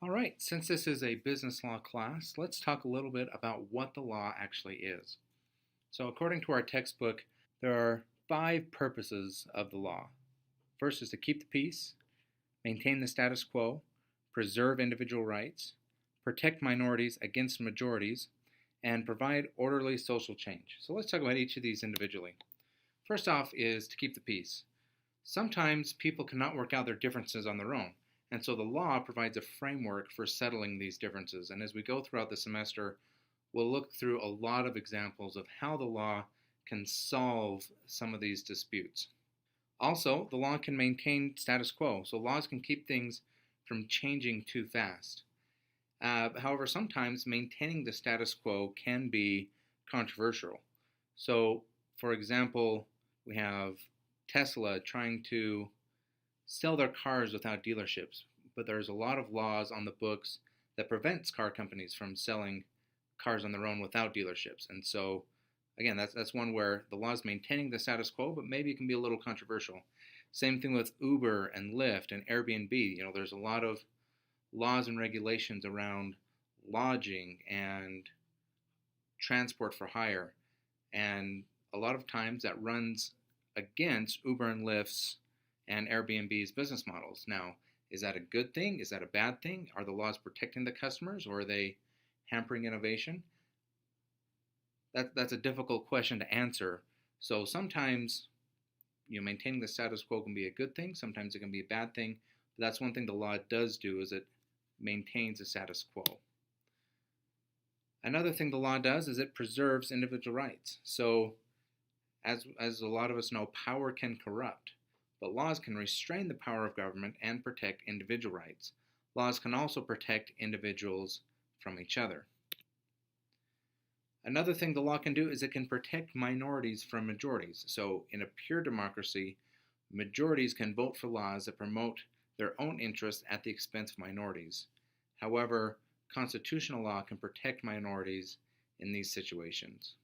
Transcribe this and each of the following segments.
All right, since this is a business law class, let's talk a little bit about what the law actually is. So, according to our textbook, there are five purposes of the law. First is to keep the peace, maintain the status quo, preserve individual rights, protect minorities against majorities, and provide orderly social change. So, let's talk about each of these individually. First off is to keep the peace. Sometimes people cannot work out their differences on their own, and so the law provides a framework for settling these differences. And as we go throughout the semester, we'll look through a lot of examples of how the law can solve some of these disputes. Also, the law can maintain status quo, so laws can keep things from changing too fast. However, sometimes maintaining the status quo can be controversial. So, for example, we have Tesla trying to sell their cars without dealerships, but there's a lot of laws on the books that prevents car companies from selling cars on their own without dealerships. And so, again, that's one where the law is maintaining the status quo, but maybe it can be a little controversial. Same thing with Uber and Lyft and Airbnb. There's a lot of laws and regulations around lodging and transport for hire, and a lot of times that runs against Uber and Lyft's and Airbnb's business models. Now, is that a good thing? Is that a bad thing? Are the laws protecting the customers, or are they hampering innovation? That's a difficult question to answer. So sometimes, maintaining the status quo can be a good thing. Sometimes it can be a bad thing. But that's one thing the law does do, is it maintains the status quo. Another thing the law does is it preserves individual rights. So as a lot of us know, power can corrupt, but laws can restrain the power of government and protect individual rights. Laws can also protect individuals from each other. Another thing the law can do is it can protect minorities from majorities. So in a pure democracy, majorities can vote for laws that promote their own interests at the expense of minorities. However, constitutional law can protect minorities in these situations.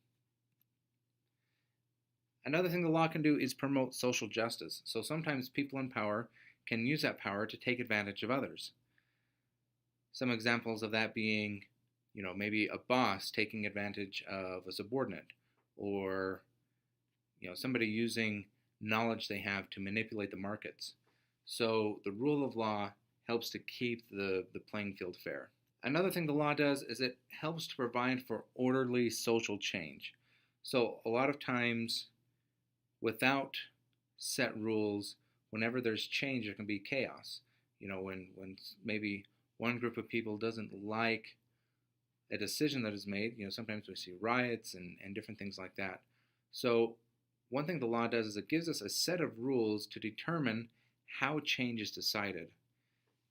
Another thing the law can do is promote social justice. So sometimes people in power can use that power to take advantage of others. Some examples of that being, maybe a boss taking advantage of a subordinate, or, somebody using knowledge they have to manipulate the markets. So the rule of law helps to keep the playing field fair. Another thing the law does is it helps to provide for orderly social change. So a lot of times, without set rules, whenever there's change, there can be chaos. When maybe one group of people doesn't like a decision that is made, sometimes we see riots and different things like that. So one thing the law does is it gives us a set of rules to determine how change is decided.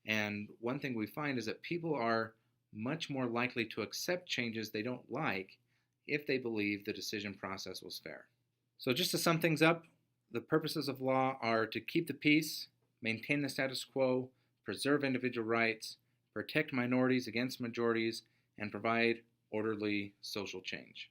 And one thing we find is that people are much more likely to accept changes they don't like if they believe the decision process was fair. So just to sum things up, the purposes of law are to keep the peace, maintain the status quo, preserve individual rights, protect minorities against majorities, and provide orderly social change.